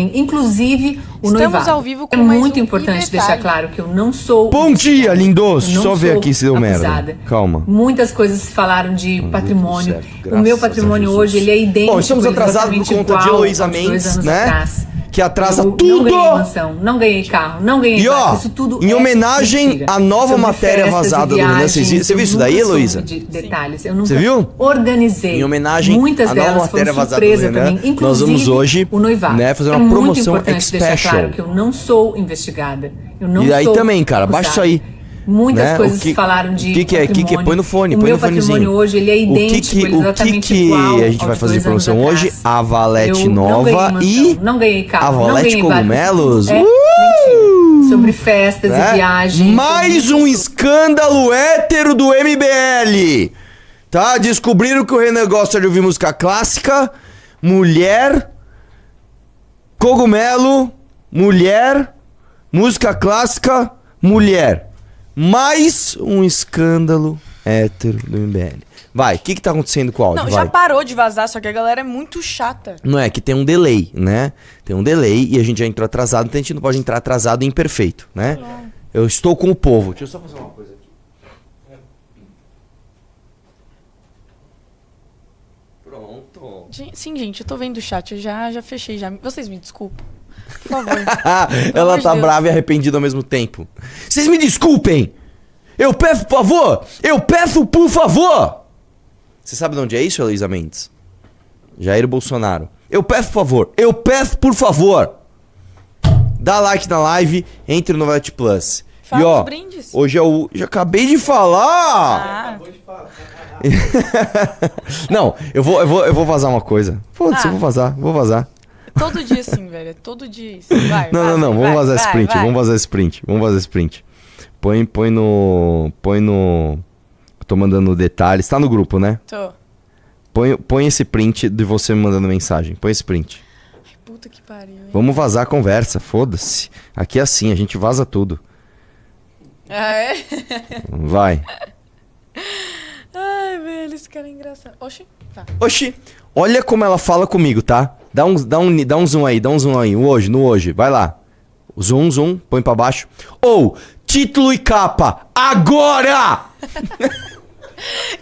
inclusive o Estamos noivado. ao vivo com é mais muito um importante detalhe. deixar claro que eu não sou... Bom dia, lindos! Eu não Só ver sou aqui se deu merda. acusada. Calma. Muitas coisas se falaram de patrimônio. certo, O graças meu a patrimônio Jesus. hoje, ele é idêntico. Bom, estamos atrasados por exatamente conta de igual Heloísa aos 2 Mendes, anos né? atrás. Que atrasa Eu tudo! Não ganhei mansão, não ganhei carro, não ganhei E ó, barco, isso tudo em é homenagem mentira. à nova Sobre matéria festas vazada e do Renan, viagens, você viu isso eu daí, nunca soube Heloísa? de detalhes. Eu nunca Você viu? organizei. Em homenagem Muitas à nova delas matéria foram vazada do surpresa Renan, pra mim, inclusive nós vamos hoje, o noivado. né, fazer uma muito promoção importante deixar special. claro que eu não sou investigada. Eu não E aí sou também, cara, baixa isso aí. Muitas Né? coisas O que- falaram de o que é? patrimônio. Põe no fone, o põe meu no fonezinho. patrimônio hoje, ele é idêntico, ele é exatamente igual a gente ao vai de fazer de 2 anos promoção hoje? atrás. A Valete Eu não nova ganhei mansão, e não ganhei carro, a não Valete ganhei barco, Cogumelos. isso tudo é mentira. Sobre festas Né? e viagens. Mais sobre um isso. escândalo hétero do MBL. Tá? Descobriram que o Renan gosta de ouvir música clássica, mulher, cogumelo, mulher, música clássica, mulher. Mais um escândalo hétero do MBL. Vai, o que tá acontecendo com o áudio? Não, Vai. já parou de vazar, só que a galera é muito chata. Não é que tem um delay, né? Tem um delay e a gente já entrou atrasado, então a gente não pode entrar atrasado e imperfeito, né? Eu estou com o povo. Deixa eu só fazer uma coisa aqui. Pronto. Sim, gente, eu tô vendo o chat, eu já fechei, já. Vocês me desculpam, por favor. Ela de tá Deus. brava e arrependida ao mesmo tempo. Vocês me desculpem! Eu peço por favor! Eu peço por favor! Você sabe de onde é isso, Heloísa Mendes? Jair Bolsonaro. Eu peço por favor! Eu peço por favor! Dá like na live, entre no Valete Plus. Fala E ó, os brindes. hoje é o... Já acabei de falar! Ah, Não, eu vou vazar uma coisa. Foda-se, Ah. eu vou vazar. todo dia sim, velho. É todo dia isso. Vai, Não, vaza, vamos vai, vazar esse vai, print, vai. vamos vazar esse print, vamos vazar esse print. Põe no... Tô mandando detalhes, tá no grupo, né? Tô. Põe esse print de você me mandando mensagem, põe esse print. Ai, puta que pariu, hein? Vamos vazar a conversa, foda-se. Aqui é assim, a gente vaza tudo. Ah, é? Vai. Ai, velho, esse cara é engraçado. Oxi, tá. Oxi, olha como ela fala comigo, tá? Dá um zoom aí, no hoje, vai lá. Zoom, põe pra baixo. Ou, título e capa, agora!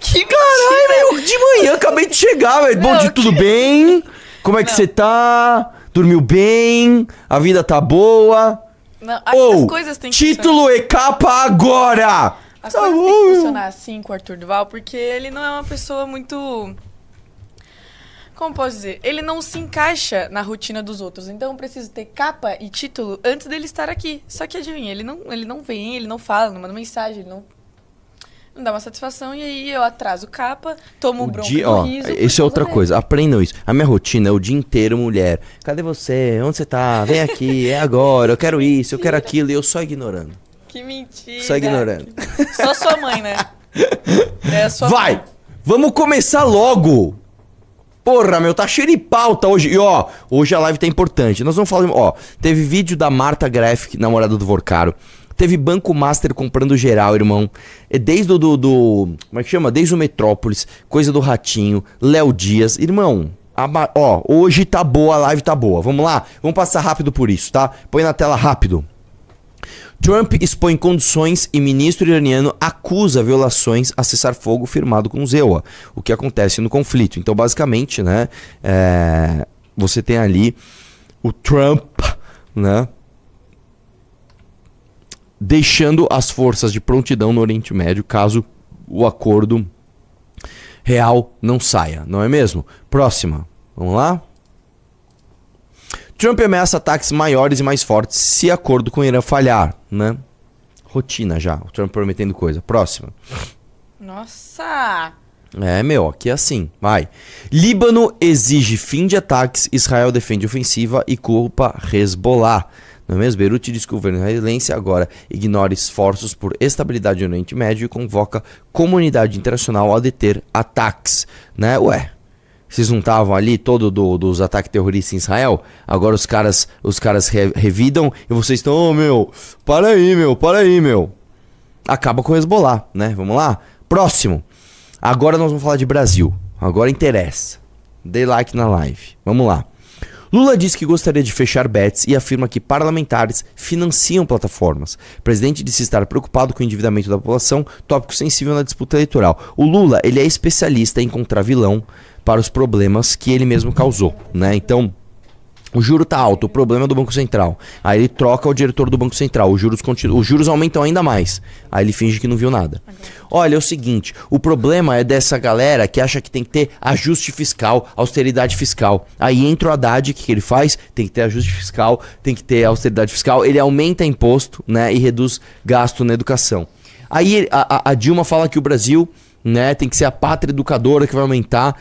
Que Caralho, meu, de manhã acabei de chegar, velho. Bom Não, dia, tudo bem? Como é que você tá? Dormiu bem? A vida tá boa? Não, Ou, as coisas têm que título e capa agora! As Tá coisas têm bom. que funcionar assim com o Arthur Duval, porque ele não é uma pessoa muito... Como posso dizer? Ele não se encaixa na rotina dos outros. Então eu preciso ter capa e título antes dele estar aqui. Só que adivinha, ele não vem, ele não fala, não manda mensagem, ele não dá uma satisfação. E aí eu atraso capa, tomo um O bronca dia, no ó, riso. por isso é causa outra dele. coisa. Aprendam isso. A minha rotina é o dia inteiro, mulher. Cadê você? Onde você tá? Vem aqui, é agora. Eu quero isso, eu quero aquilo. E eu só ignorando. Que mentira. Só ignorando. Só sua mãe, né? É a sua Vai! mãe. Vamos começar logo! Porra, meu, tá cheio de pauta hoje. E ó, hoje a live tá importante. Nós vamos falar, ó, teve vídeo da Marta Graphic, namorada do Vorcaro. Teve Banco Master comprando geral, irmão. É desde do como é que chama? Desde o Metrópolis, coisa do Ratinho, Léo Dias. Irmão, ó, hoje tá boa, a live tá boa. Vamos lá? Vamos passar rápido por isso, tá? Põe na tela rápido. Trump expõe condições e ministro iraniano acusa violações a cessar-fogo firmado com Zewa, o que acontece no conflito. Então, basicamente, né, você tem ali o Trump, né, deixando as forças de prontidão no Oriente Médio caso o acordo real não saia, não é mesmo? Próxima, vamos lá? Trump ameaça ataques maiores e mais fortes se acordo com o Irã falhar, né? Rotina já, o Trump prometendo coisa. Próxima. Nossa! É, meu, aqui é assim, vai. Líbano exige fim de ataques, Israel defende ofensiva e culpa Hezbollah. Não é mesmo? Beirute diz que o governo israelense agora ignora esforços por estabilidade no Oriente Médio e convoca comunidade internacional a deter ataques, né? Ué, vocês não estavam ali todo dos ataques terroristas em Israel? Agora os caras revidam e vocês estão, oh, meu, para aí, meu. Acaba com o Hezbollah, né? Vamos lá? Próximo. Agora nós vamos falar de Brasil. Agora interessa. Dê like na live. Vamos lá. Lula diz que gostaria de fechar bets e afirma que parlamentares financiam plataformas. O presidente disse estar preocupado com o endividamento da população, tópico sensível na disputa eleitoral. O Lula, ele é especialista em encontrar vilão para os problemas que ele mesmo causou, né? Então, o juro tá alto, o problema é do Banco Central. Aí ele troca o diretor do Banco Central, os juros aumentam ainda mais. Aí ele finge que não viu nada. Olha, é o seguinte, o problema é dessa galera que acha que tem que ter ajuste fiscal, austeridade fiscal. Aí entra o Haddad, o que ele faz? Tem que ter ajuste fiscal, tem que ter austeridade fiscal. Ele aumenta imposto, né, e reduz gasto na educação. Aí a Dilma fala que o Brasil, né, tem que ser a pátria educadora que vai aumentar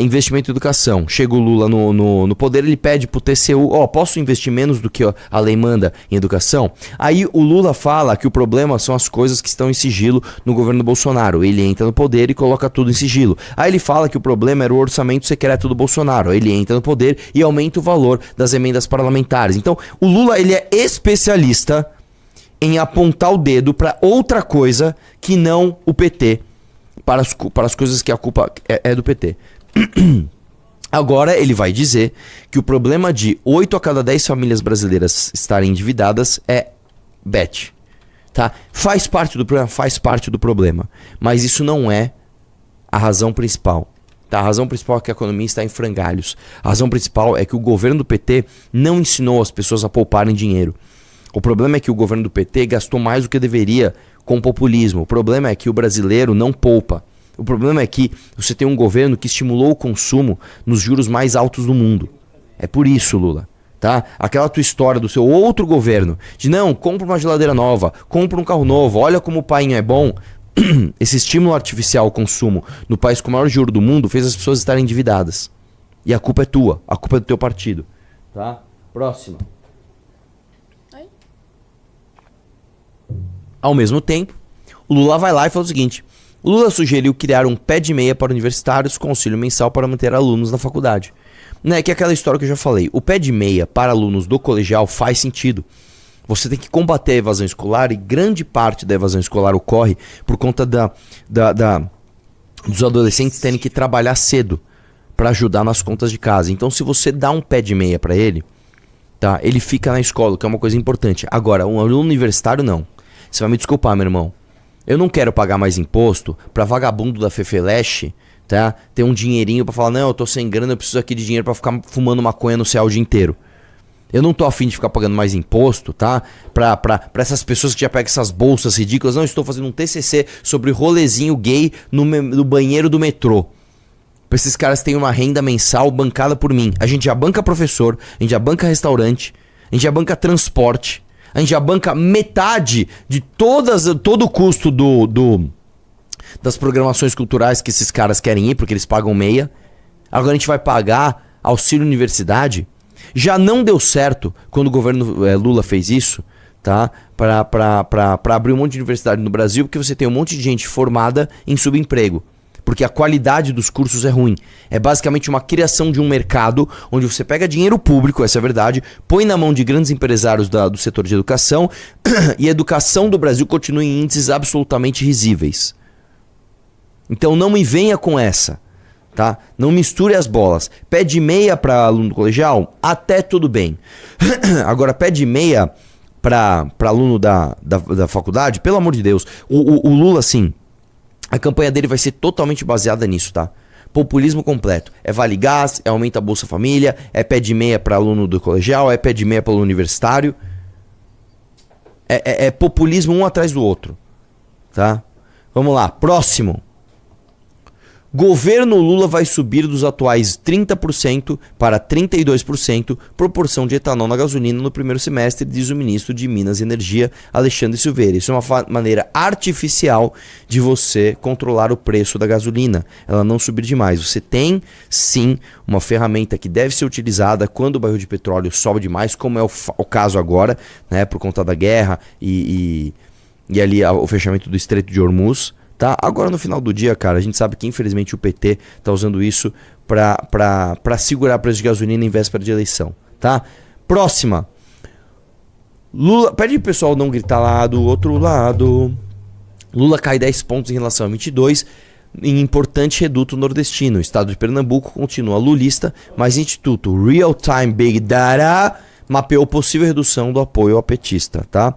investimento em educação. Chega o Lula no poder, ele pede pro TCU, posso investir menos do que a lei manda em educação? Aí o Lula fala que o problema são as coisas que estão em sigilo no governo Bolsonaro. Ele entra no poder e coloca tudo em sigilo. Aí ele fala que o problema era o orçamento secreto do Bolsonaro. Ele entra no poder e aumenta o valor das emendas parlamentares. Então o Lula, ele é especialista em apontar o dedo para outra coisa que não o PT. Para as coisas que a culpa é do PT. Agora ele vai dizer que o problema de 8 a cada 10 famílias brasileiras estarem endividadas é bet. Tá? Faz parte do problema? Faz parte do problema. Mas isso não é a razão principal. Tá? A razão principal é que a economia está em frangalhos. A razão principal é que o governo do PT não ensinou as pessoas a pouparem dinheiro. O problema é que o governo do PT gastou mais do que deveria com populismo. O problema é que o brasileiro não poupa. O problema é que você tem um governo que estimulou o consumo nos juros mais altos do mundo. É por isso, Lula. Tá? Aquela tua história do seu outro governo, de não, compra uma geladeira nova, compra um carro novo, olha como o painho é bom. Esse estímulo artificial ao consumo no país com o maior juro do mundo fez as pessoas estarem endividadas. E a culpa é tua, a culpa é do teu partido. Tá? Próxima. Ao mesmo tempo, o Lula vai lá e fala o seguinte: o Lula sugeriu criar um pé de meia para universitários com auxílio mensal para manter alunos na faculdade. Né, que é aquela história que eu já falei. O pé de meia para alunos do colegial faz sentido. Você tem que combater a evasão escolar e grande parte da evasão escolar ocorre por conta dos adolescentes terem que trabalhar cedo para ajudar nas contas de casa. Então se você dá um pé de meia para ele, tá, ele fica na escola, que é uma coisa importante. Agora, um aluno universitário não. Você vai me desculpar, meu irmão. Eu não quero pagar mais imposto pra vagabundo da Fefeleche, tá? Ter um dinheirinho pra falar, não, eu tô sem grana, eu preciso aqui de dinheiro pra ficar fumando maconha no céu o dia inteiro. Eu não tô afim de ficar pagando mais imposto, tá? Pra essas pessoas que já pegam essas bolsas ridículas. Não, estou fazendo um TCC sobre rolezinho gay no banheiro do metrô. Pra esses caras terem uma renda mensal bancada por mim. A gente já banca professor, a gente já banca restaurante, a gente já banca transporte. A gente já banca metade de todo o custo das programações culturais que esses caras querem ir, porque eles pagam meia. Agora a gente vai pagar auxílio universidade. Já não deu certo quando o governo Lula fez isso, tá? Para abrir um monte de universidade no Brasil, porque você tem um monte de gente formada em subemprego. Porque a qualidade dos cursos é ruim. É basicamente uma criação de um mercado onde você pega dinheiro público, essa é a verdade, põe na mão de grandes empresários do setor de educação e a educação do Brasil continua em índices absolutamente risíveis. Então não me venha com essa, tá? Não misture as bolas. Pé de meia para aluno do colegial, até tudo bem. Agora, pé de meia para aluno da faculdade, pelo amor de Deus. O Lula, assim... A campanha dele vai ser totalmente baseada nisso, tá? Populismo completo. É vale gás, é aumenta a Bolsa Família, é pé de meia para aluno do colegial, é pé de meia para aluno universitário. É populismo um atrás do outro, tá? Vamos lá, próximo. Governo Lula vai subir dos atuais 30% para 32% proporção de etanol na gasolina no primeiro semestre, diz o ministro de Minas e Energia, Alexandre Silveira. Isso é uma maneira artificial de você controlar o preço da gasolina, ela não subir demais. Você tem, sim, uma ferramenta que deve ser utilizada quando o barril de petróleo sobe demais, como é o caso agora, né, por conta da guerra e ali o fechamento do Estreito de Hormuz. Tá? Agora no final do dia, cara, a gente sabe que infelizmente o PT tá usando isso pra segurar preço de gasolina em véspera de eleição, tá? Próxima. Lula, pede pro pessoal não gritar lá do outro lado. Lula cai 10 pontos em relação a 22. em importante reduto nordestino. O estado de Pernambuco continua lulista, mas o Instituto Real Time Big Data mapeou possível redução do apoio ao petista, tá?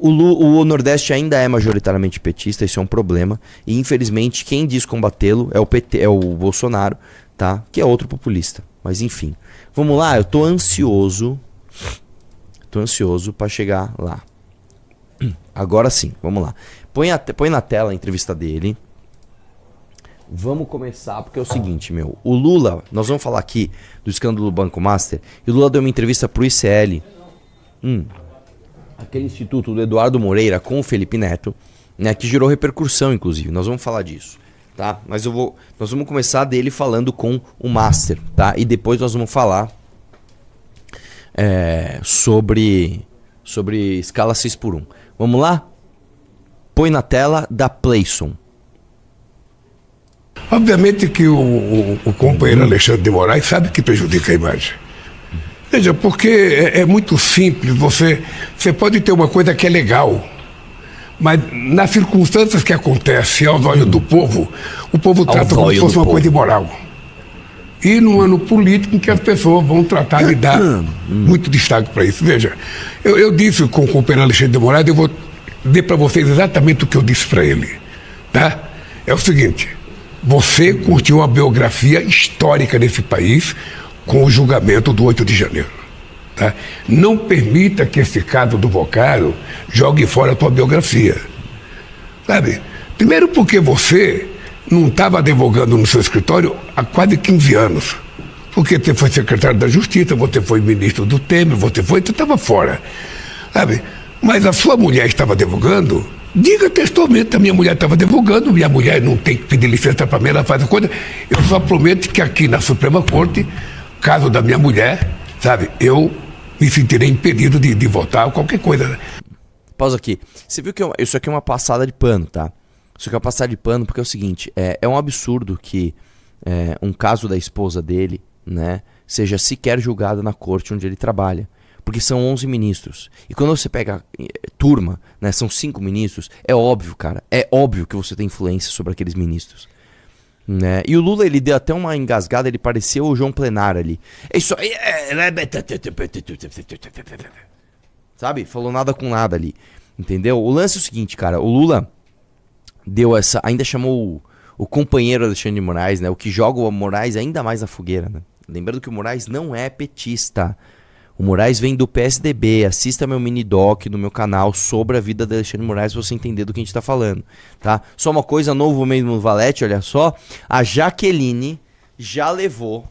O Nordeste ainda é majoritariamente petista, isso é um problema. E infelizmente quem diz combatê-lo é o PT, é o Bolsonaro, tá? Que é outro populista. Mas enfim, vamos lá, eu tô ansioso para chegar lá. Agora sim, vamos lá. Põe na tela a entrevista dele. Vamos começar, porque é o seguinte, meu. O Lula, nós vamos falar aqui do escândalo do Banco Master. E o Lula deu uma entrevista pro ICL. Aquele instituto do Eduardo Moreira com o Felipe Neto, né, que gerou repercussão, inclusive. Nós vamos falar disso, tá? Mas nós vamos começar dele falando com o Master, tá? E depois nós vamos falar sobre escala 6x1. Vamos lá? Põe na tela da Playson. Obviamente que o companheiro Alexandre de Moraes sabe que prejudica a imagem. Veja, porque é muito simples, você pode ter uma coisa que é legal, mas nas circunstâncias que acontecem aos olhos do povo, o povo trata como se fosse uma coisa imoral. E num ano político em que as pessoas vão tratar de dar muito destaque para isso. Veja, eu disse com o companheiro Alexandre de Moraes, eu vou dizer para vocês exatamente o que eu disse para ele. Tá? É o seguinte, você curtiu uma biografia histórica desse país com o julgamento do 8 de janeiro. Tá? Não permita que esse caso do Vocaro jogue fora a tua biografia. Sabe? Primeiro porque você não estava advogando no seu escritório há quase 15 anos. Porque você foi secretário da Justiça, você foi ministro do Temer, você estava fora. Sabe? Mas a sua mulher estava advogando, diga textualmente, a minha mulher estava advogando, minha mulher não tem que pedir licença para mim, ela faz a coisa. Eu só prometo que aqui na Suprema Corte, caso da minha mulher, sabe, eu me sentirei impedido de votar ou qualquer coisa. Pausa aqui. Você viu que isso aqui é uma passada de pano, tá? Isso aqui é uma passada de pano porque é o seguinte, é um absurdo que um caso da esposa dele, né, seja sequer julgado na corte onde ele trabalha. Porque são 11 ministros. E quando você pega turma, né, são 5 ministros, é óbvio, cara. É óbvio que você tem influência sobre aqueles ministros. Né? E o Lula, ele deu até uma engasgada, ele pareceu o João Plenário ali. É isso aí. Sabe? Falou nada com nada ali. Entendeu? O lance é o seguinte, cara. O Lula deu essa... Ainda chamou o companheiro Alexandre de Moraes, né? O que joga o Moraes ainda mais na fogueira, né? Lembrando que o Moraes não é petista. O Moraes vem do PSDB, assista meu mini doc no meu canal sobre a vida de Alexandre de Moraes pra você entender do que a gente tá falando, tá? Só uma coisa, novo mesmo no Valete, olha só, a Jaqueline já levou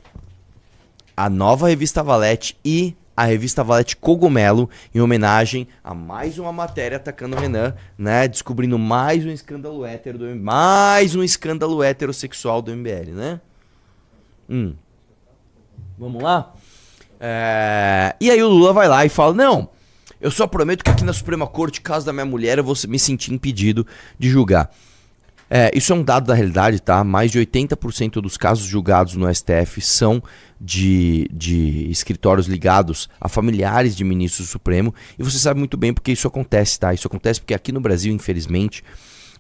a nova revista Valete e a revista Valete Cogumelo em homenagem a mais uma matéria atacando o Renan, né? Descobrindo mais um escândalo hétero mais um escândalo heterossexual do MBL, né? Vamos lá? E aí o Lula vai lá e fala, não, eu só prometo que aqui na Suprema Corte, caso da minha mulher, eu vou me sentir impedido de julgar. Isso é um dado da realidade, tá? Mais de 80% dos casos julgados no STF são de escritórios ligados a familiares de ministros do Supremo. E você sabe muito bem porque isso acontece, tá? Isso acontece porque aqui no Brasil, infelizmente,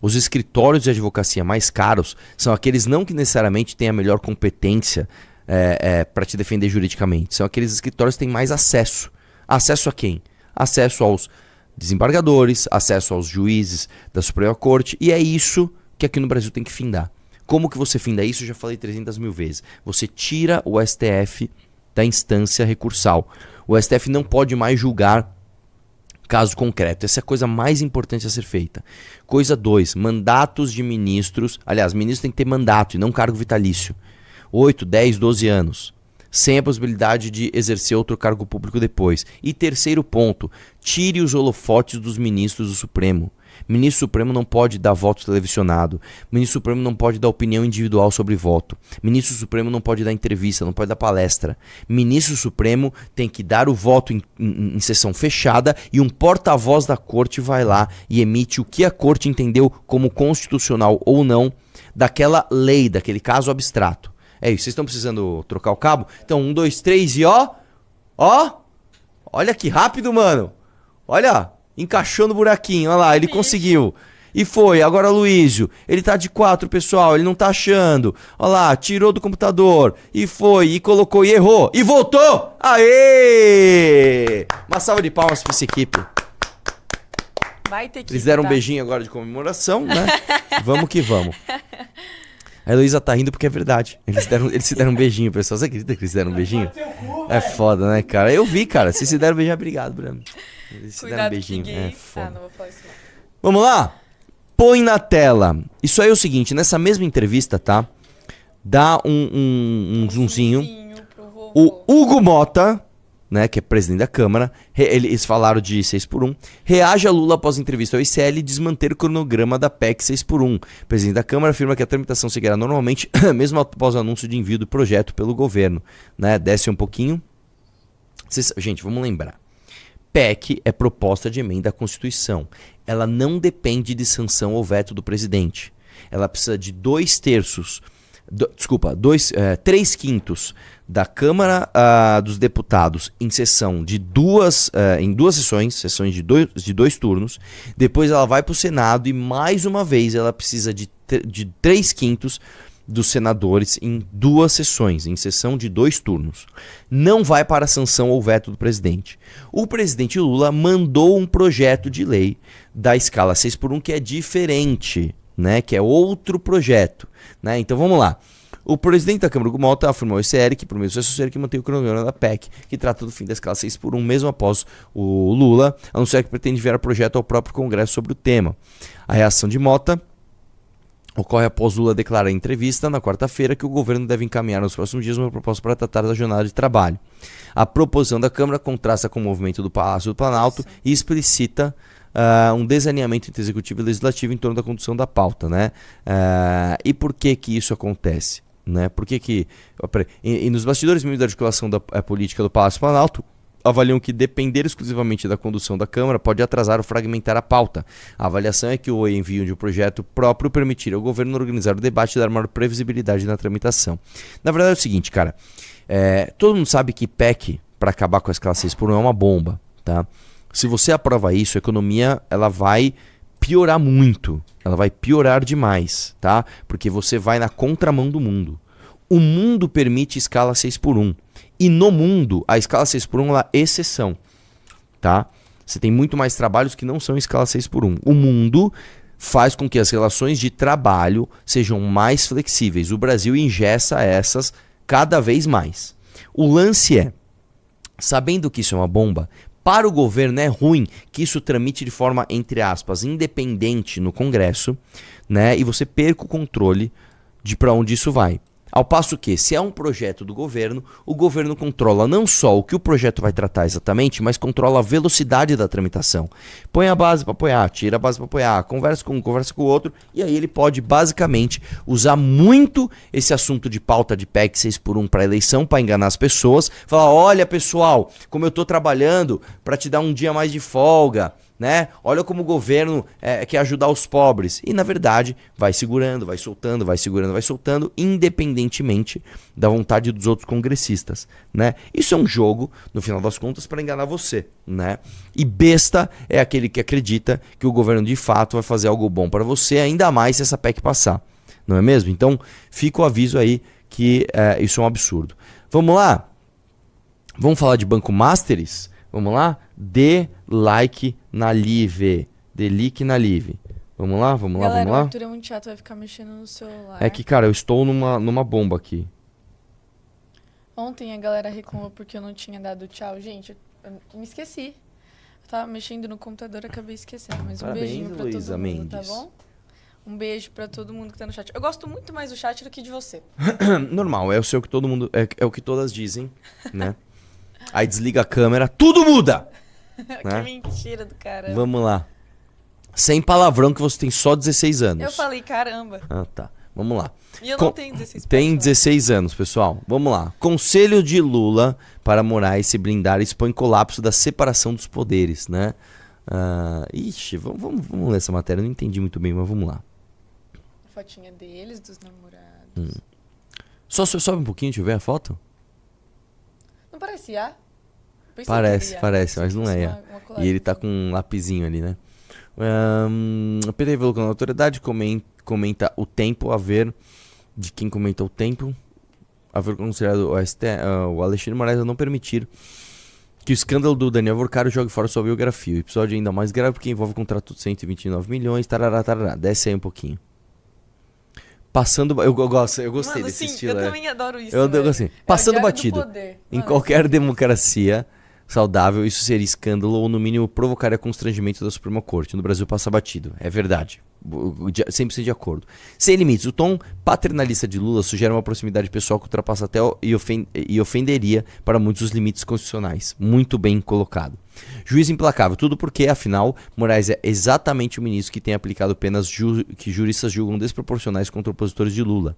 os escritórios de advocacia mais caros são aqueles não que necessariamente têm a melhor competência para te defender juridicamente. São aqueles escritórios que têm mais acesso. Acesso a quem? Acesso aos desembargadores, acesso aos juízes da Suprema Corte. E é isso que aqui no Brasil tem que findar. Como que você finda isso? Eu já falei 300 mil vezes. Você tira o STF da instância recursal. O STF não pode mais julgar caso concreto. Essa é a coisa mais importante a ser feita. Coisa 2, mandatos de ministros. Aliás, ministros têm que ter mandato e não cargo vitalício. 8, 10, 12 anos. Sem a possibilidade de exercer outro cargo público depois. E terceiro ponto, tire os holofotes dos ministros do Supremo. Ministro Supremo não pode dar voto televisionado. Ministro Supremo não pode dar opinião individual sobre voto. Ministro Supremo não pode dar entrevista, não pode dar palestra. Ministro Supremo tem que dar o voto em sessão fechada e um porta-voz da corte vai lá e emite o que a corte entendeu como constitucional ou não daquela lei, daquele caso abstrato. É isso, vocês estão precisando trocar o cabo? Então, 1, 2, 3 e ó. Olha que rápido, mano. Olha, encaixou no buraquinho, olha lá, ele conseguiu. E foi. Agora, Luísio, ele tá de 4, pessoal. Ele não tá achando. Olha lá, tirou do computador. E foi, e colocou, e errou. E voltou! Aê! Uma salva de palmas pra essa equipe. Vai ter que Eles deram um tá? beijinho agora de comemoração, né? Vamos que vamos. A Heloísa tá rindo porque é verdade. Eles se deram um beijinho, pessoal. Você acredita que eles deram um beijinho? É foda, né, cara? Eu vi, cara. Se deram um beijinho, obrigado, Bruno. Eles se deram um Cuidado beijinho. que É gay... foda. não vou falar isso não. Vamos lá? Põe na tela. Isso aí é o seguinte, nessa mesma entrevista, tá? Dá um zoomzinho. Pro vovô. O Hugo Mota, né, que é presidente da Câmara, eles falaram de 6x1, reage a Lula após entrevista ao ICL e desmanter o cronograma da PEC 6x1. O presidente da Câmara afirma que a tramitação seguirá normalmente, mesmo após o anúncio de envio do projeto pelo governo. Né? Desce um pouquinho. Gente, vamos lembrar. PEC é proposta de emenda à Constituição. Ela não depende de sanção ou veto do presidente. Ela precisa de 3/5 da Câmara dos Deputados em sessão de em duas sessões de dois turnos. Depois ela vai para o Senado e mais uma vez ela precisa de 3/5 dos senadores em 2 sessões, em sessão de 2 turnos. Não vai para a sanção ou veto do presidente. O presidente Lula mandou um projeto de lei da escala 6x1 que é diferente, né? Que é outro projeto, né? Então vamos lá. O presidente da Câmara, Hugo Mota, afirmou ao ICL que, por meio do seu assessor, que mantém o cronograma da PEC, que trata do fim da escala 6x1, mesmo após o Lula anunciar que pretende enviar o projeto ao próprio Congresso sobre o tema. A reação de Mota ocorre após Lula declarar em entrevista na quarta-feira que o governo deve encaminhar nos próximos dias uma proposta para tratar da jornada de trabalho. A proposição da Câmara contrasta com o movimento do Palácio do Planalto e explicita um desalinhamento entre executivo e legislativo em torno da condução da pauta, né? E por que isso acontece? Né? Por que e nos bastidores da articulação da política do Palácio do Planalto avaliam que depender exclusivamente da condução da Câmara pode atrasar ou fragmentar a pauta. A avaliação é que o envio de um projeto próprio permitirá ao governo organizar o debate e dar maior previsibilidade na tramitação. Na verdade é o seguinte, cara, todo mundo sabe que PEC, para acabar com a escala 6x1, é uma bomba, tá? Se você aprova isso, a economia ela vai piorar muito, ela vai piorar demais, tá? Porque você vai na contramão do mundo. O mundo permite escala 6x1. E no mundo, a escala 6x1 é exceção, tá? Você tem muito mais trabalhos que não são em escala 6x1. O mundo faz com que as relações de trabalho sejam mais flexíveis. O Brasil engessa essas cada vez mais. O lance é, sabendo que isso é uma bomba, para o governo é ruim que isso tramite de forma, entre aspas, independente no Congresso, né? E você perca o controle de para onde isso vai. Ao passo que, se é um projeto do governo, o governo controla não só o que o projeto vai tratar exatamente, mas controla a velocidade da tramitação. Põe a base para apoiar, tira a base para apoiar, conversa com um, conversa com o outro, e aí ele pode basicamente usar muito esse assunto de pauta de PEC 6x1 para eleição, para enganar as pessoas, falar, olha pessoal, como eu estou trabalhando para te dar um dia mais de folga, né? Olha como o governo quer ajudar os pobres. E na verdade vai segurando, vai soltando, vai segurando, vai soltando, independentemente da vontade dos outros congressistas, né? Isso é um jogo, no final das contas, para enganar você, né? E besta é aquele que acredita que o governo de fato vai fazer algo bom para você, ainda mais se essa PEC passar, não é mesmo? Então fica o aviso aí que isso é um absurdo. Vamos lá? Vamos falar de Banco Masteries? Vamos lá? Dê like na live. Dê like na live. Vamos lá, vamos lá, Galera, vamos lá? o Arthur é muito chato, vai ficar mexendo no celular. É que, cara, eu estou numa bomba aqui. Ontem a galera reclamou porque eu não tinha dado tchau. Gente, eu me esqueci. Eu tava mexendo no computador, acabei esquecendo. Mas Parabéns, um beijinho pra Luísa todo mundo, Mendes. tá bom? Um beijo pra todo mundo que tá no chat. Eu gosto muito mais do chat do que de você. Normal, é o seu que todo mundo. É o que todas dizem, né? Aí desliga a câmera, tudo muda! Que Né? mentira do caramba. Vamos lá. Sem palavrão que você tem só 16 anos. Eu falei caramba. Ah, tá. Vamos lá. E eu não tenho 16 Tem pra falar. 16 anos, pessoal. Vamos lá. Conselho de Lula para Moraes se blindar expõe colapso da separação dos poderes, né? Ixi, vamos ler essa matéria. Eu não entendi muito bem, mas vamos lá. Fotinha deles, dos namorados. Só sobe um pouquinho, deixa eu ver a foto. Não parece IA? Pensei que Parece, era IA. parece, mas não Fosse é. uma E colagem. ele tá com um lapisinho ali, né? O PT revelou que a autoridade comenta o tempo a ver... De quem comenta o tempo a ver considerado o Alexandre Moraes a não permitir que o escândalo do Daniel Vorcaro jogue fora sua biografia. O episódio é ainda mais grave porque envolve o contrato de 129 milhões, tarará, tarará. Desce aí um pouquinho. Eu gostei Mano, desse sim, estilo. eu também adoro isso. Eu velho. assim, É o passando diário do batido. poder. Em Mano, qualquer democracia saudável, isso seria escândalo ou, no mínimo, provocaria constrangimento da Suprema Corte. No Brasil passa batido. É verdade. 100% de acordo. Sem limites. O tom paternalista de Lula sugere uma proximidade pessoal que ultrapassa até e ofenderia para muitos os limites constitucionais. Muito bem colocado. Juiz implacável. Tudo porque, afinal, Moraes é exatamente o ministro que tem aplicado penas que juristas julgam desproporcionais contra opositores de Lula.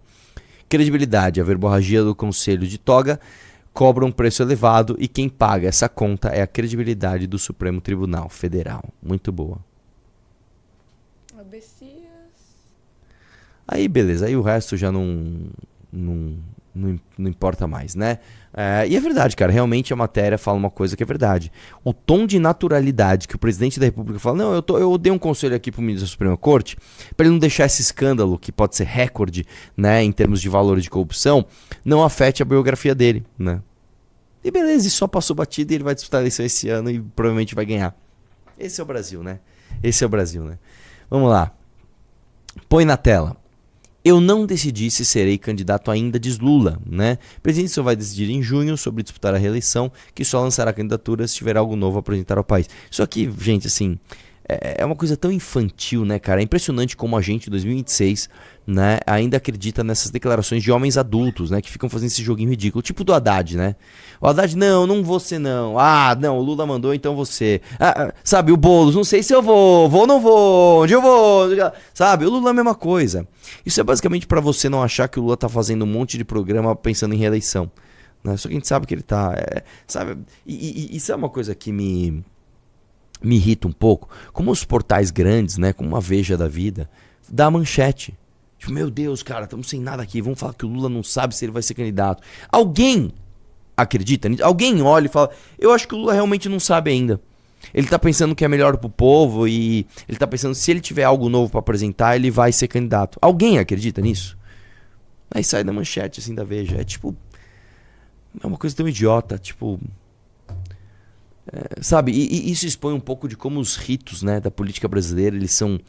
Credibilidade. A verborragia do Conselho de Toga cobra um preço elevado e quem paga essa conta é a credibilidade do Supremo Tribunal Federal. Muito boa. Abessias. Aí beleza, aí o resto já não importa mais, né? E é verdade, cara, realmente a matéria fala uma coisa que é verdade. O tom de naturalidade que o presidente da República fala, não, eu dei um conselho aqui pro ministro da Suprema Corte para ele não deixar esse escândalo, que pode ser recorde, né, em termos de valores de corrupção, não afete a biografia dele, né? E beleza, e só passou batido e ele vai disputar a eleição esse ano e provavelmente vai ganhar. Esse é o Brasil, né? Esse é o Brasil, né? Vamos lá. Põe na tela. Eu não decidi se serei candidato ainda, diz Lula, né? O presidente só vai decidir em junho sobre disputar a reeleição, que só lançará candidatura se tiver algo novo a apresentar ao país. Isso aqui, gente, assim, é uma coisa tão infantil, né, cara? É impressionante como a gente, em 2026, né, ainda acredita nessas declarações de homens adultos, né, que ficam fazendo esse joguinho ridículo, tipo do Haddad, né? O Haddad, não você não. Ah, não, o Lula mandou, então você. Sabe, o Boulos, não sei se eu vou ou não vou, onde eu vou, sabe? O Lula é a mesma coisa. Isso é basicamente pra você não achar que o Lula tá fazendo um monte de programa pensando em reeleição, né? Só que a gente sabe que ele tá, sabe? E isso é uma coisa que me irrita um pouco, como os portais grandes, né, como uma Veja da vida, dá manchete. Tipo, meu Deus, cara, estamos sem nada aqui, vamos falar que o Lula não sabe se ele vai ser candidato. Alguém acredita nisso? Alguém olha e fala, eu acho que o Lula realmente não sabe ainda. Ele tá pensando que é melhor pro povo e ele tá pensando se ele tiver algo novo pra apresentar, ele vai ser candidato. Alguém acredita nisso? Aí sai da manchete, assim, da Veja. É tipo, é uma coisa tão idiota, tipo... sabe, e isso expõe um pouco de como os ritos, né, da política brasileira, eles são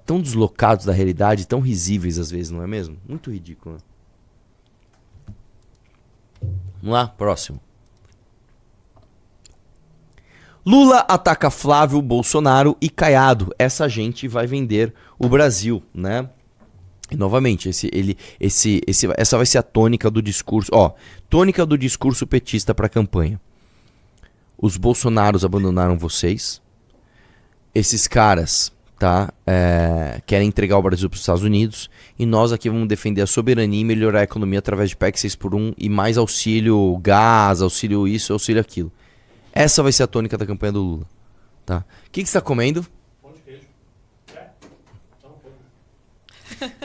tão deslocados da realidade, tão risíveis às vezes, não é mesmo? Muito ridículo, né? Vamos lá, próximo. Lula ataca Flávio Bolsonaro e Caiado. Essa gente vai vender o Brasil, né? E novamente, essa vai ser a tônica do discurso. Ó, tônica do discurso petista para a campanha. Os Bolsonaros abandonaram vocês. Esses caras, tá, querem entregar o Brasil para os Estados Unidos. E nós aqui vamos defender a soberania e melhorar a economia através de PEC 6x1 e mais auxílio gás, auxílio isso, auxílio aquilo. Essa vai ser a tônica da campanha do Lula, tá? O que você está comendo? Pão de queijo.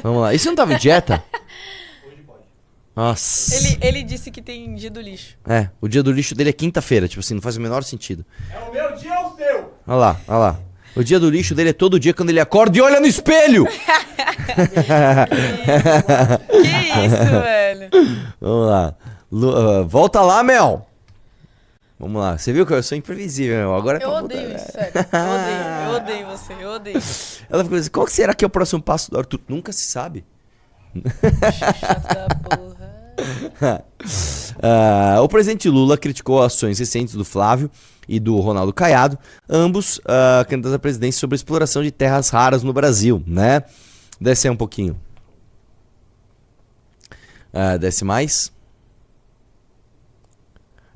Vamos lá. E você não tava em dieta? Nossa. Ele disse que tem dia do lixo. O dia do lixo dele é quinta-feira, tipo assim, não faz o menor sentido. É o meu dia ou o seu? Olha lá. O dia do lixo dele é todo dia quando ele acorda e olha no espelho! Que isso, velho? Vamos lá. Volta lá, Mel! Vamos lá. Você viu que eu sou imprevisível, Mel. Agora Eu odeio isso, sério. Eu odeio você, eu odeio. Ela ficou assim, qual que será que é o próximo passo do Arthur? Nunca se sabe. Chato da porra. O presidente Lula criticou ações recentes do Flávio e do Ronaldo Caiado, ambos candidatos à presidência, sobre a exploração de terras raras no Brasil, né? Desce aí um pouquinho. Desce mais.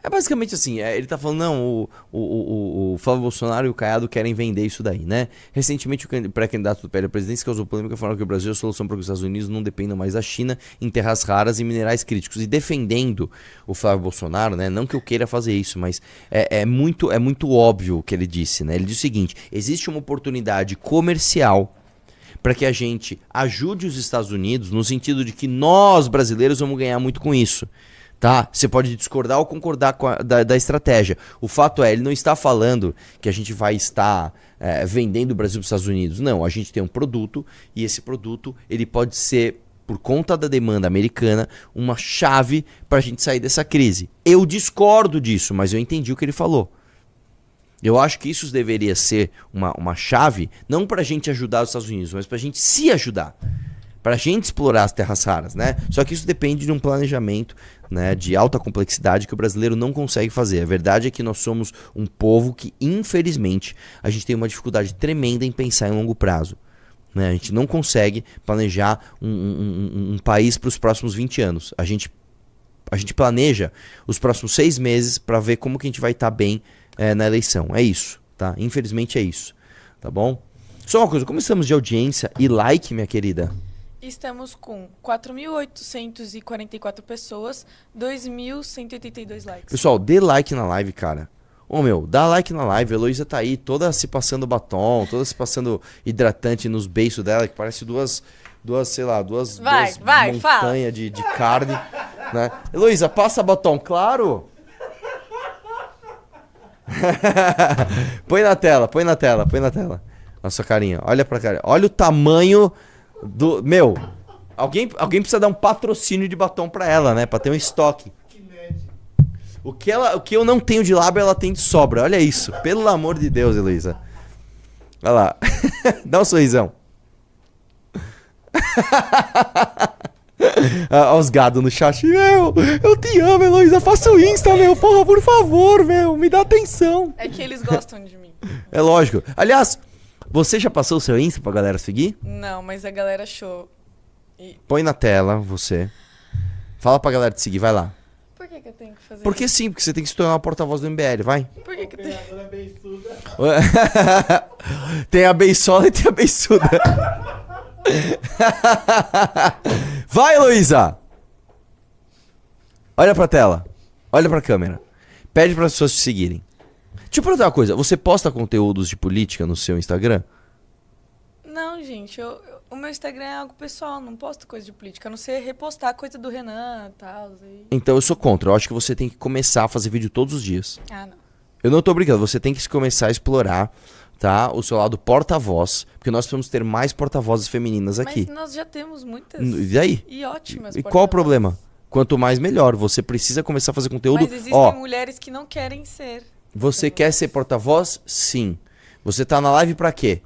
É basicamente assim, ele tá falando, não, o Flávio Bolsonaro e o Caiado querem vender isso daí, né? Recentemente o pré-candidato do PL à presidência causou polêmica, falando que o Brasil é a solução para que os Estados Unidos não dependam mais da China em terras raras e minerais críticos. E defendendo o Flávio Bolsonaro, né? Não que eu queira fazer isso, mas é muito óbvio o que ele disse, né? Ele disse o seguinte, existe uma oportunidade comercial para que a gente ajude os Estados Unidos no sentido de que nós, brasileiros, vamos ganhar muito com isso. Tá? Você pode discordar ou concordar com da estratégia. O fato é, ele não está falando que a gente vai estar vendendo o Brasil para os Estados Unidos. Não, a gente tem um produto e esse produto ele pode ser, por conta da demanda americana, uma chave para a gente sair dessa crise. Eu discordo disso, mas eu entendi o que ele falou. Eu acho que isso deveria ser uma chave, não para a gente ajudar os Estados Unidos, mas para a gente se ajudar. Para a gente explorar as terras raras, né? Só que isso depende de um planejamento, né, de alta complexidade que o brasileiro não consegue fazer. A verdade é que nós somos um povo que, infelizmente, a gente tem uma dificuldade tremenda em pensar em longo prazo. Né? A gente não consegue planejar um país para os próximos 20 anos. A gente planeja os próximos 6 meses para ver como que a gente vai estar bem na eleição. É isso, tá? Infelizmente é isso, tá bom? Só uma coisa, como estamos de audiência e like, minha querida? Estamos com 4.844 pessoas, 2.182 likes. Pessoal, dê like na live, cara. Ô meu, dá like na live. A Heloísa tá aí, toda se passando batom, toda se passando hidratante nos beiços dela, que parece duas montanhas de carne. Né? Heloísa, passa batom, claro! Põe na tela. A sua carinha. Olha pra cara. Olha o tamanho do. Meu, alguém precisa dar um patrocínio de batom pra ela, né? Pra ter um estoque. O que eu não tenho de lábio, ela tem de sobra. Olha isso. Pelo amor de Deus, Heloísa. Olha lá. Dá um sorrisão. Olha os gados no chat. Eu te amo, Heloísa. Faça o Insta, meu. Porra, por favor, meu. Me dá atenção. É que eles gostam de mim. É lógico. Aliás, você já passou o seu Insta pra galera seguir? Não, mas a galera achou. Põe na tela, você. Fala pra galera te seguir, vai lá. Por que eu tenho que fazer Porque isso? sim, porque você tem que se tornar uma porta-voz do MBL, vai. Por que eu tenho... Tem a beisola e tem a beiçuda. Vai, Heloísa! Olha pra tela. Olha pra câmera. Pede para as pessoas te seguirem. Deixa eu perguntar uma coisa. Você posta conteúdos de política no seu Instagram? Não, gente. O meu Instagram é algo pessoal. Não posto coisa de política. A não ser repostar coisa do Renan e tal. Então eu sou contra. Eu acho que você tem que começar a fazer vídeo todos os dias. Ah, não. Eu não tô brincando. Você tem que começar a explorar, tá, o seu lado porta-voz. Porque nós precisamos ter mais porta-vozes femininas aqui. Mas nós já temos muitas. E aí? E ótimas. E qual o problema? Quanto mais, melhor. Você precisa começar a fazer conteúdo. Mas existem mulheres que não querem ser. Você quer ser porta-voz? Sim. Você tá na live pra quê?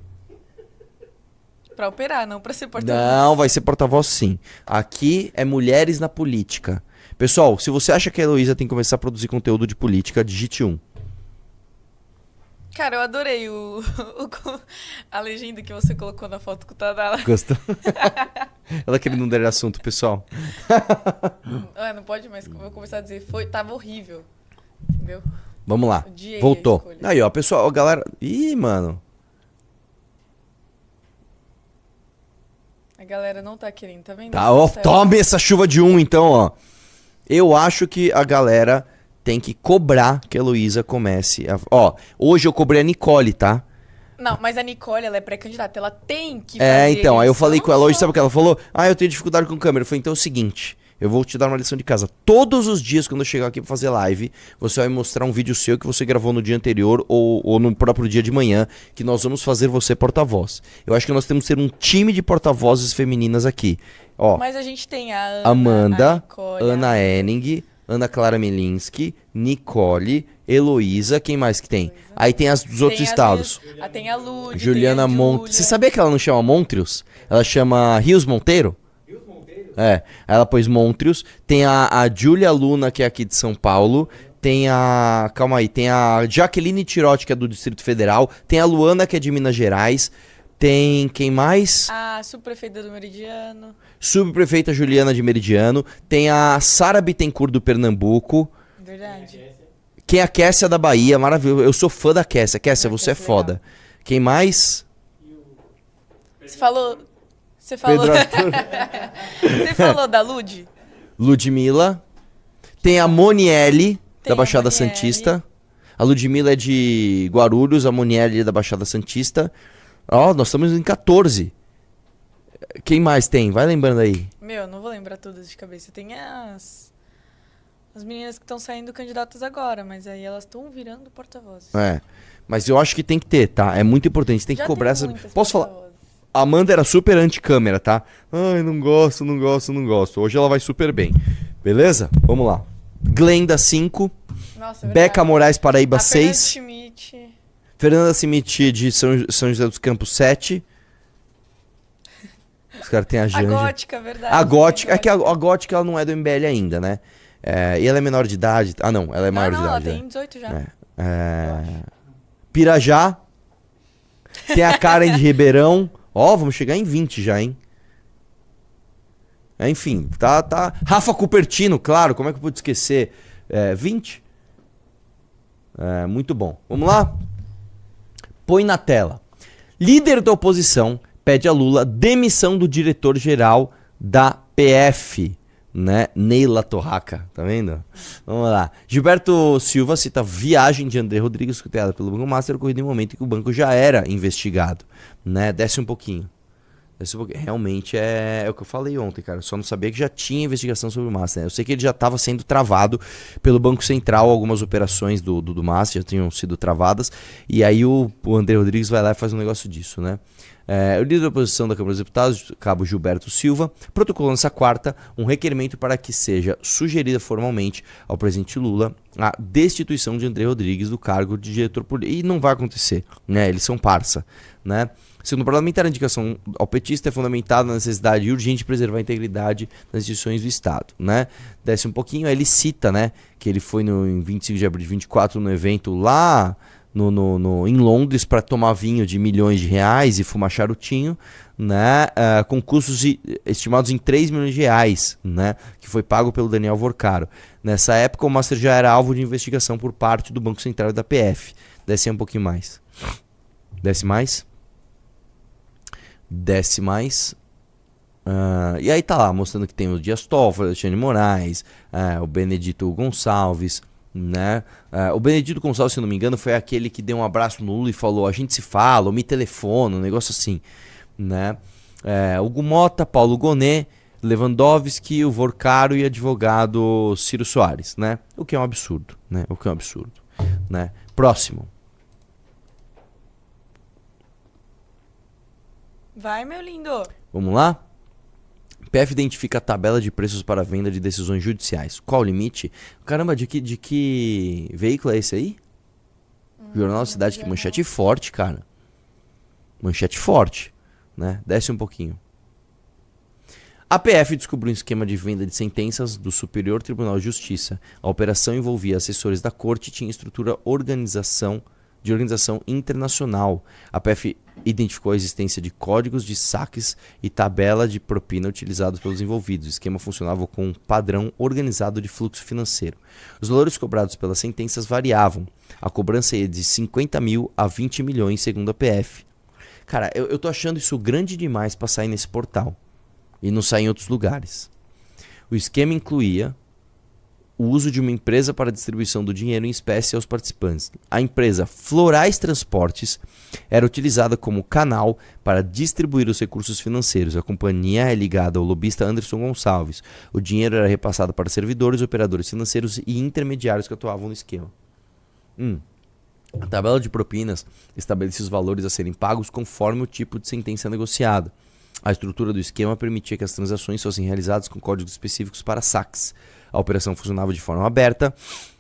Pra operar, não pra ser porta-voz. Não, vai ser porta-voz sim. Aqui é mulheres na política. Pessoal, se você acha que a Heloísa tem que começar a produzir conteúdo de política, digite 1. Cara, eu adorei a legenda que você colocou na foto com o Tadala. Gostou? Ela querendo não dar assunto, pessoal. Não pode mais. Eu vou começar a dizer, tava horrível. Entendeu? Vamos lá. Odiei a Voltou. escolha. Aí, ó, pessoal, ó, galera. Ih, mano. A galera não tá querendo, tá vendo? Tá, ó, tome essa chuva de então, ó. Eu acho que a galera tem que cobrar que a Heloísa comece a... Ó, hoje eu cobrei a Nicole, tá? Não, mas a Nicole, ela é pré-candidata, ela tem que fazer Então, aí eu isso, falei não com ela hoje, só- sabe o que ela falou? Eu tenho dificuldade com câmera. Eu falei, então é o seguinte, eu vou te dar uma lição de casa. Todos os dias, quando eu chegar aqui pra fazer live, você vai mostrar um vídeo seu que você gravou no dia anterior ou no próprio dia de manhã, que nós vamos fazer você porta-voz. Eu acho que nós temos que ser um time de porta-vozes femininas aqui. Ó, Mas a gente tem a Ana, Amanda, a Nicole, Ana Henning, Ana Clara Melinski, Nicole, Heloísa, quem mais que tem? Aí tem os outros tem estados. Tem a Lud, Juliana tem a Monte. Júlia. Você sabia que ela não chama Montrios? Ela chama Rios Monteiro? Rios Monteiro? É, ela pôs Montrios. Tem a Júlia Luna, que é aqui de São Paulo. Tem a... Calma aí. Tem a Jaqueline Tirotti, que é do Distrito Federal. Tem a Luana, que é de Minas Gerais. Tem quem mais? A subprefeita do Meridiano. Subprefeita Juliana de Meridiano. Tem a Sara Bittencourt do Pernambuco. Verdade. Quem é a Kessia da Bahia, maravilhoso. Eu sou fã da Kessia. Kessia, você é Kessia é foda. Quem mais? Você falou... Você falou... Pedro Arthur. Você falou da Lud? Ludmilla. Tem a Monielle, Tem da a Baixada Monielle. Santista. A Ludmilla é de Guarulhos, a Monielle é da Baixada Santista. Ó, nós estamos em 14. Quem mais tem? Vai lembrando aí. Meu, não vou lembrar todas de cabeça. Tem as... As meninas que estão saindo candidatas agora, mas aí elas estão virando porta-vozes. Mas eu acho que tem que ter, tá? É muito importante, tem que Já cobrar tem essa... muitas Posso falar? porta-vozes. A Amanda era super anti-câmera, tá? Ai, não gosto. Hoje ela vai super bem. Beleza? Vamos lá. Glenda, 5. Nossa, Beca Moraes, Paraíba, a Fernanda 6. Schmidt. Fernanda Simiti, de São José dos Campos, 7. Os caras têm a A Janja. Gótica, verdade. A Gótica, é que a Gótica ela não é do MBL ainda, né? E ela é menor de idade. Ah, não, ela é maior de ela idade. tem 18 já. Pirajá. Tem a Karen de Ribeirão. Ó, vamos chegar em 20 já, hein? Enfim, tá. Rafa Cupertino, claro, como é que eu pude esquecer? 20. Muito bom. Vamos lá? Põe na tela. Líder da oposição pede a Lula demissão do diretor-geral da PF, né? Neila Torraca, tá vendo? Vamos lá. Gilberto Silva cita viagem de André Rodrigues escutada pelo Banco Master ocorrida em um momento em que o banco já era investigado, né? Desce um pouquinho. Realmente é o que eu falei ontem, cara. Eu só não sabia que já tinha investigação sobre o Master, né? Eu sei que ele já estava sendo travado pelo Banco Central, algumas operações do Master já tinham sido travadas. E aí o André Rodrigues vai lá e faz um negócio disso, né? O líder da oposição da Câmara dos Deputados, cabo Gilberto Silva, protocolou nessa quarta um requerimento para que seja sugerida formalmente ao presidente Lula a destituição de André Rodrigues do cargo de diretor político. E não vai acontecer, né? Eles são parça, né? Segundo o parlamentar, a indicação ao petista é fundamentada na necessidade urgente de preservar a integridade das instituições do Estado, né? Desce um pouquinho, aí ele cita, né, que ele foi em 25 de abril de 24 no evento lá em Londres para tomar vinho de milhões de reais e fumar charutinho, né, com custos estimados em 3 milhões de reais, né, que foi pago pelo Daniel Vorcaro. Nessa época, o Master já era alvo de investigação por parte do Banco Central e da PF. Desce um pouquinho mais. Desce mais. E aí tá lá, mostrando que tem o Dias Toffoli, o Alexandre de Moraes, o Benedito Gonçalves, né? O Benedito Gonçalves, se não me engano, foi aquele que deu um abraço no Lula e falou: a gente se fala, ou me telefona, um negócio assim, né? Hugo Mota, Paulo Gonet, Lewandowski, o Vorcaro e advogado Ciro Soares, né? O que é um absurdo, né? Né? Próximo. Vai, meu lindo. Vamos lá? PF identifica a tabela de preços para venda de decisões judiciais. Qual o limite? Caramba, de que veículo é esse aí? Jornal da Cidade, que manchete forte, cara. Manchete forte, né? Desce um pouquinho. A PF descobriu um esquema de venda de sentenças do Superior Tribunal de Justiça. A operação envolvia assessores da corte e tinha estrutura de organização internacional. A PF identificou a existência de códigos de saques e tabela de propina utilizados pelos envolvidos. O esquema funcionava com um padrão organizado de fluxo financeiro. Os valores cobrados pelas sentenças variavam. A cobrança ia de 50 mil a 20 milhões, segundo a PF. Cara, eu tô achando isso grande demais para sair nesse portal e não sair em outros lugares. O esquema incluía o uso de uma empresa para a distribuição do dinheiro em espécie aos participantes. A empresa Florais Transportes era utilizada como canal para distribuir os recursos financeiros. A companhia é ligada ao lobista Anderson Gonçalves. O dinheiro era repassado para servidores, operadores financeiros e intermediários que atuavam no esquema. A tabela de propinas estabelecia os valores a serem pagos conforme o tipo de sentença negociada. A estrutura do esquema permitia que as transações fossem realizadas com códigos específicos para saques. A operação funcionava de forma aberta,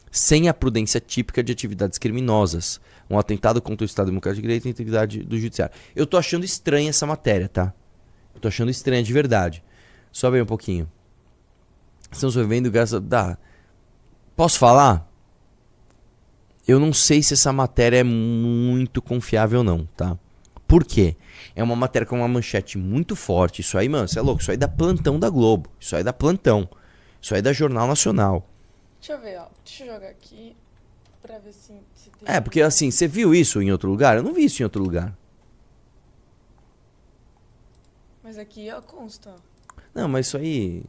sem a prudência típica de atividades criminosas. Um atentado contra o Estado Democrático de Direito e a integridade do Judiciário. Eu tô achando estranha essa matéria, tá? Eu tô achando estranha de verdade. Sobe aí um pouquinho. Estamos vivendo graças a... Posso falar? Eu não sei se essa matéria é muito confiável ou não, tá? Por quê? É uma matéria com uma manchete muito forte. Isso aí, mano, você é louco. Isso aí dá plantão da Globo. Isso aí dá plantão. Isso aí da Jornal Nacional. Deixa eu ver, ó. Deixa eu jogar aqui pra ver se tem... Porque assim, você viu isso em outro lugar? Eu não vi isso em outro lugar. Mas aqui, ó, consta, ó. Não, mas isso aí...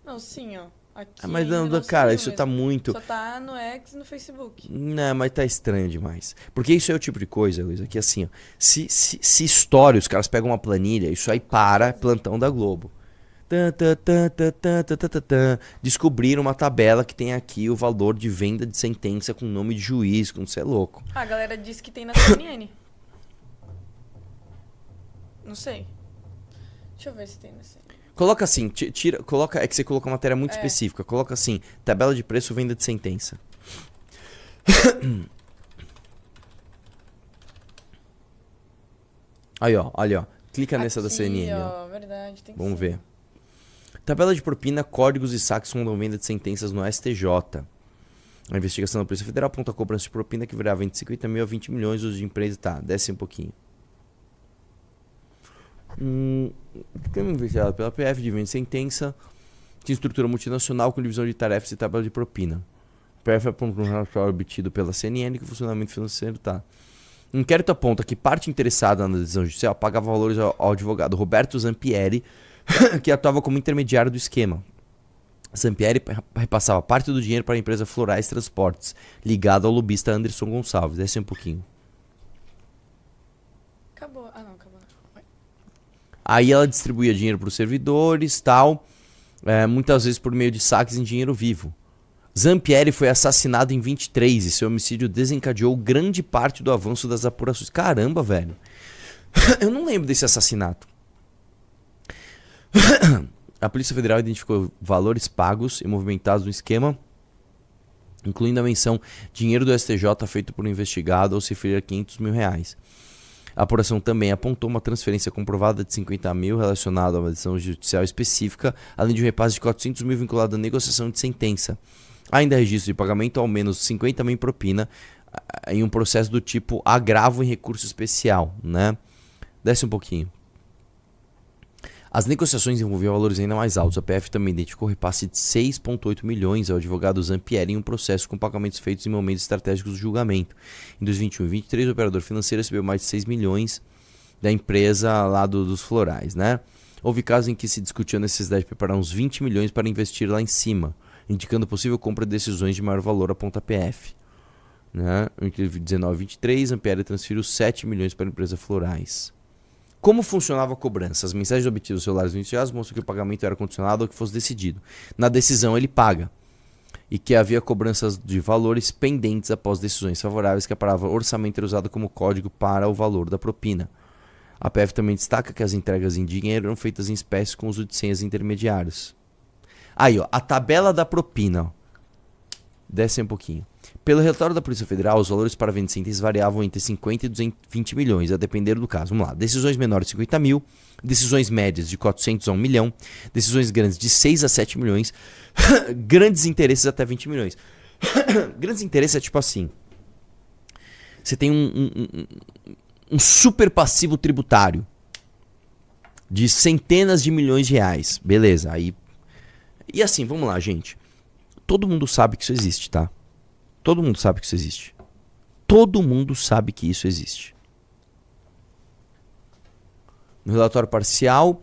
Não, sim, ó. Aqui mas não, não cara, saiu isso mesmo. tá muito... Só tá no X e no Facebook. Não, mas tá estranho demais. Porque isso é o tipo de coisa, Luísa, que assim, ó, se estoura, os caras pegam uma planilha, isso aí para plantão da Globo. Descobriram uma tabela que tem aqui o valor de venda de sentença com nome de juiz, como você é louco. A galera disse que tem na CNN. Não sei. Deixa eu ver se tem na CNN. Coloca assim, coloca, é que você colocou uma matéria muito específica. Coloca assim, tabela de preço, venda de sentença. Aí, ó, olha, ó. Clica nessa da CNN, ó. Verdade, tem que Vamos ser. ver. Tabela de propina, códigos e saques fundam venda de sentenças no STJ. A investigação da Polícia Federal aponta a cobrança de propina que virava entre 50 mil a 20 milhões uso de empresa. Tá, desce um pouquinho. Tema investigado pela PF de venda de sentença de estrutura multinacional com divisão de tarefas e tabela de propina. PF aponta um relatório obtido pela CNN que o funcionamento financeiro tá. O inquérito aponta que parte interessada na decisão judicial pagava valores ao advogado Roberto Zampieri, que atuava como intermediário do esquema. Zampieri repassava parte do dinheiro para a empresa Florais Transportes, ligada ao lobista Anderson Gonçalves. Desce um pouquinho. Acabou. Ah, não, acabou. Vai. Aí ela distribuía dinheiro para os servidores, tal, muitas vezes por meio de saques em dinheiro vivo. Zampieri foi assassinado em 23 e seu homicídio desencadeou grande parte do avanço das apurações. Caramba, velho. Eu não lembro desse assassinato. A Polícia Federal identificou valores pagos e movimentados no esquema, incluindo a menção dinheiro do STJ feito por um investigado ao se referir a 500 mil reais. A apuração também apontou uma transferência comprovada de 50 mil relacionada a uma decisão judicial específica, além de um repasse de 400 mil vinculado à negociação de sentença. Ainda há registro de pagamento ao menos 50 mil em propina em um processo do tipo agravo em recurso especial, né? Desce um pouquinho. As negociações envolviam valores ainda mais altos. A PF também identificou repasse de 6,8 milhões ao advogado Zampieri em um processo com pagamentos feitos em momentos estratégicos do julgamento. Em 2021 e 2023, o operador financeiro recebeu mais de 6 milhões da empresa lá dos Florais, né? Houve casos em que se discutiu a necessidade de preparar uns 20 milhões para investir lá em cima, indicando possível compra de decisões de maior valor, aponta a PF. Né? Entre 19 e 23, Zampieri transferiu 7 milhões para a empresa Florais. Como funcionava a cobrança? As mensagens obtidas dos celulares iniciais mostram que o pagamento era condicionado ao que fosse decidido. Na decisão ele paga. E que havia cobranças de valores pendentes após decisões favoráveis, que a palavra orçamento era usada como código para o valor da propina. A PF também destaca que as entregas em dinheiro eram feitas em espécie com uso de senhas intermediárias. Aí, ó, a tabela da propina. Ó. Desce um pouquinho. Pelo relatório da Polícia Federal, os valores para venda de sentenças variavam entre 50 e 220 milhões, a depender do caso. Vamos lá. Decisões menores de 50 mil, decisões médias de 400 a 1 milhão, decisões grandes de 6 a 7 milhões, grandes interesses até 20 milhões. Grandes interesses é tipo assim. Você tem um super passivo tributário de centenas de milhões de reais. Beleza, aí... E assim, vamos lá, gente. Todo mundo sabe que isso existe, tá? Todo mundo sabe que isso existe. Todo mundo sabe que isso existe. No relatório parcial,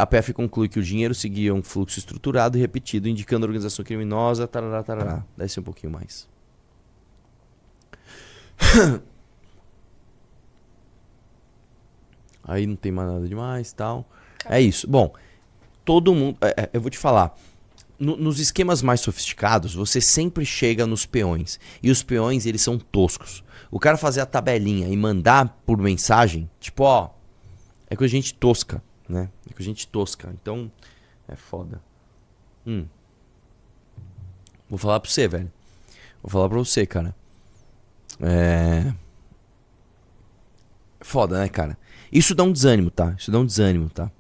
a PF conclui que o dinheiro seguia um fluxo estruturado e repetido, indicando a organização criminosa, tarará, tarará. Desce um pouquinho mais. Aí não tem mais nada demais, tal. É isso. Bom, todo mundo... eu vou te falar... Nos esquemas mais sofisticados, você sempre chega nos peões. E os peões, eles são toscos. O cara fazer a tabelinha e mandar por mensagem, tipo, ó, é com gente tosca, né? É com gente tosca. Então, é foda. Vou falar pra você, velho. Vou falar pra você, cara. Foda, né, cara? Isso dá um desânimo, tá? Isso dá um desânimo, tá?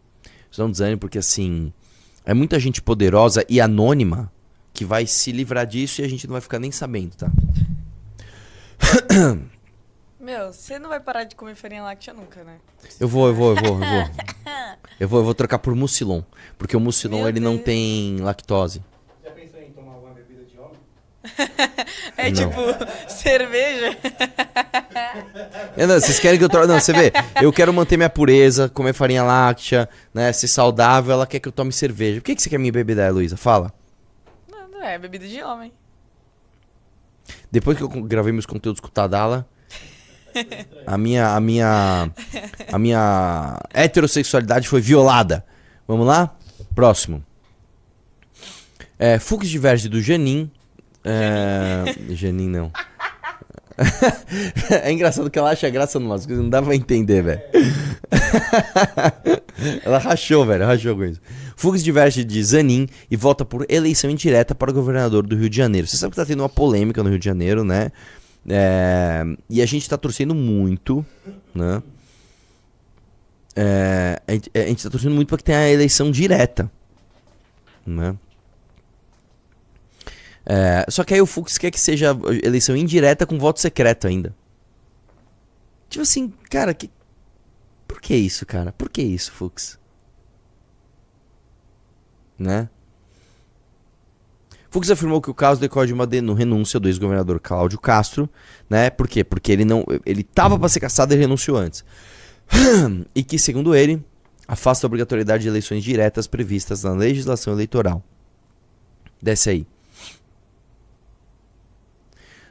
Isso dá um desânimo porque, assim... É muita gente poderosa e anônima que vai se livrar disso e a gente não vai ficar nem sabendo, tá? Meu, você não vai parar de comer farinha láctea nunca, né? Eu vou trocar por Mucilon. Porque o Mucilon, Meu ele não Deus. tem lactose. Já pensou em tomar alguma bebida de homem? É Não. tipo, cerveja. Não, vocês querem que eu troque? Não, você vê. Eu quero manter minha pureza, comer farinha láctea, né? Ser saudável. Ela quer que eu tome cerveja. Por que você quer minha bebida, Luísa? Fala. Não é bebida de homem. Depois que eu gravei meus conteúdos com o Tadala, a minha heterossexualidade foi violada. Vamos lá? Próximo. Fux diverge do Janin. Janin não. É engraçado que ela acha graça numas coisas, não dá pra entender, velho. Ela rachou, velho, rachou com isso. Fux diverge de Zanin e volta por eleição indireta para o governador do Rio de Janeiro. Você sabe que tá tendo uma polêmica no Rio de Janeiro, né? E a gente tá torcendo muito, né? A gente tá torcendo muito pra que tenha a eleição direta, né? Só que aí o Fux quer que seja eleição indireta com voto secreto ainda. Tipo assim, cara, por que isso, cara? Por que isso, Fux? Né? Fux afirmou que o caso decorre de uma renúncia do ex-governador Cláudio Castro, né? Por quê? Porque ele tava pra ser cassado e renunciou antes. E que, segundo ele, afasta a obrigatoriedade de eleições diretas previstas na legislação eleitoral. Desce aí.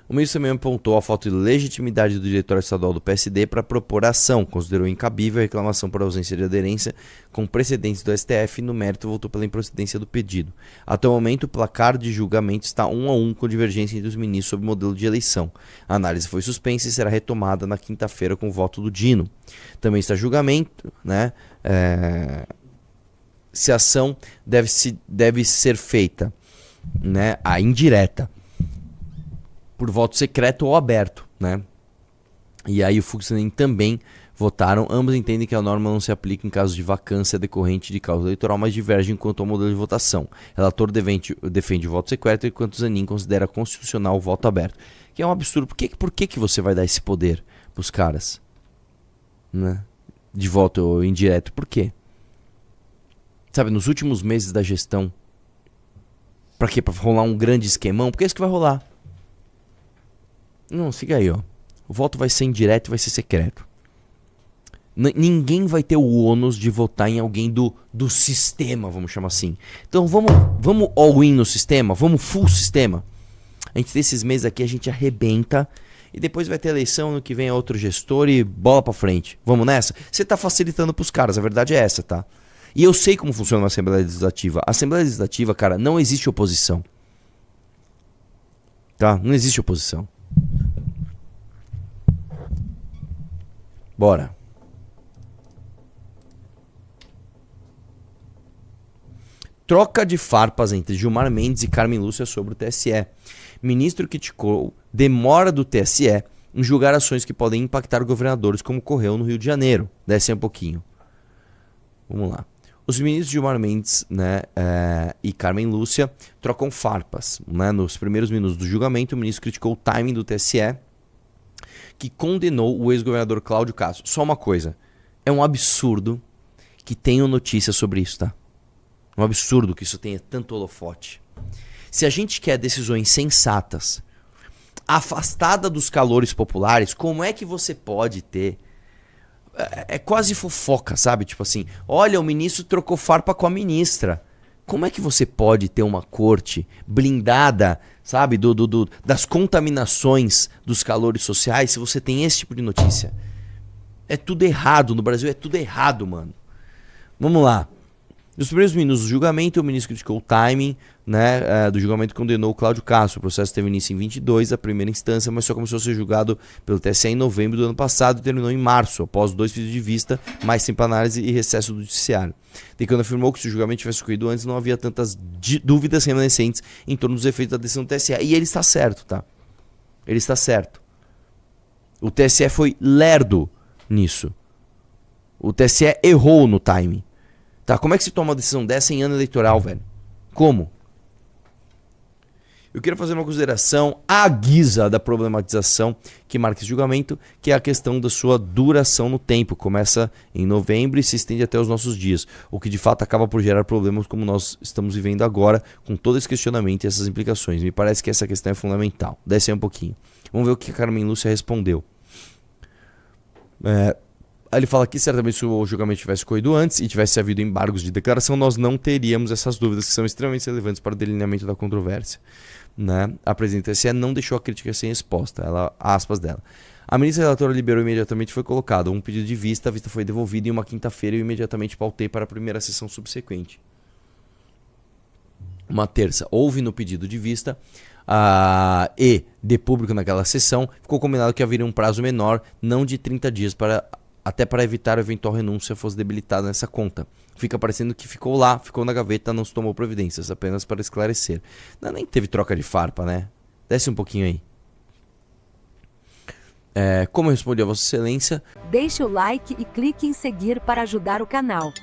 O ministro também apontou a falta de legitimidade do diretório estadual do PSD para propor a ação, considerou incabível a reclamação por ausência de aderência com precedentes do STF e no mérito voltou pela improcedência do pedido. Até o momento, o placar de julgamento está 1-1 com divergência entre os ministros sobre o modelo de eleição. A análise foi suspensa e será retomada na quinta-feira com o voto do Dino. Também está julgamento, né? Se a ação deve ser feita, né? A indireta. Por voto secreto ou aberto, né? E aí o Fux também votaram. Ambos entendem que a norma não se aplica em caso de vacância decorrente de causa eleitoral, mas divergem quanto ao modelo de votação. O relator defende o voto secreto, enquanto Zanin considera constitucional o voto aberto. Que é um absurdo. Por que você vai dar esse poder pros caras? Né? De voto indireto. Por quê? Sabe, nos últimos meses da gestão. Pra quê? Pra rolar um grande esquemão? Porque é isso que vai rolar. Não, siga aí, ó. O voto vai ser indireto e vai ser secreto. Ninguém vai ter o ônus de votar em alguém do sistema, vamos chamar assim. Então vamos all-in no sistema, vamos full sistema. A gente tem esses meses aqui, a gente arrebenta. E depois vai ter eleição, no que vem é outro gestor e bola pra frente. Vamos nessa? Você tá facilitando pros caras, a verdade é essa, tá? E eu sei como funciona uma Assembleia Legislativa. A Assembleia Legislativa, cara, não existe oposição. Tá? Não existe oposição. Bora. Troca de farpas entre Gilmar Mendes e Carmen Lúcia sobre o TSE. Ministro criticou demora do TSE em julgar ações que podem impactar governadores, como ocorreu no Rio de Janeiro. Desce um pouquinho. Vamos lá. Os ministros Gilmar Mendes, né, e Carmen Lúcia trocam farpas. Né? Nos primeiros minutos do julgamento, o ministro criticou o timing do TSE, que condenou o ex-governador Cláudio Castro. Só uma coisa, é um absurdo que tenham notícias sobre isso, tá? É um absurdo que isso tenha tanto holofote. Se a gente quer decisões sensatas, afastada dos calores populares, como é que você pode ter... É quase fofoca, sabe? Tipo assim, olha, o ministro trocou farpa com a ministra. Como é que você pode ter uma corte blindada, sabe, das contaminações dos calores sociais se você tem esse tipo de notícia? É tudo errado, no Brasil é tudo errado, mano. Vamos lá. Nos primeiros minutos do julgamento, o ministro criticou o timing, né, do julgamento e condenou o Cláudio Castro. O processo teve início em 22, a primeira instância, mas só começou a ser julgado pelo TSE em novembro do ano passado e terminou em março, após 2 pedidos de vista, mais tempo análise e recesso do judiciário. Decano afirmou que se o julgamento tivesse ocorrido antes, não havia tantas dúvidas remanescentes em torno dos efeitos da decisão do TSE. E ele está certo, tá? Ele está certo. O TSE foi lerdo nisso. O TSE errou no timing. Tá, como é que se toma uma decisão dessa em ano eleitoral, velho? Como? Eu quero fazer uma consideração à guisa da problematização que marca esse julgamento, que é a questão da sua duração no tempo. Começa em novembro e se estende até os nossos dias, o que de fato acaba por gerar problemas como nós estamos vivendo agora, com todo esse questionamento e essas implicações. Me parece que essa questão é fundamental. Desce aí um pouquinho. Vamos ver o que a Carmen Lúcia respondeu. Aí ele fala que certamente se o julgamento tivesse ocorrido antes e tivesse havido embargos de declaração, nós não teríamos essas dúvidas que são extremamente relevantes para o delineamento da controvérsia. Né? A presidente do TSE não deixou a crítica sem resposta. Aspas dela. A ministra relatora liberou imediatamente, foi colocado um pedido de vista, a vista foi devolvida em uma quinta-feira e eu imediatamente pautei para a primeira sessão subsequente. uma terça, houve no pedido de vista e de público naquela sessão, ficou combinado que haveria um prazo menor, não de 30 dias, até para evitar a eventual renúncia fosse debilitada nessa conta. Fica parecendo que ficou lá, ficou na gaveta, não se tomou providências, apenas para esclarecer. Não, nem teve troca de farpa, né? Desce um pouquinho aí. Como eu respondi a Vossa Excelência... Deixe o like e clique em seguir para ajudar o canal.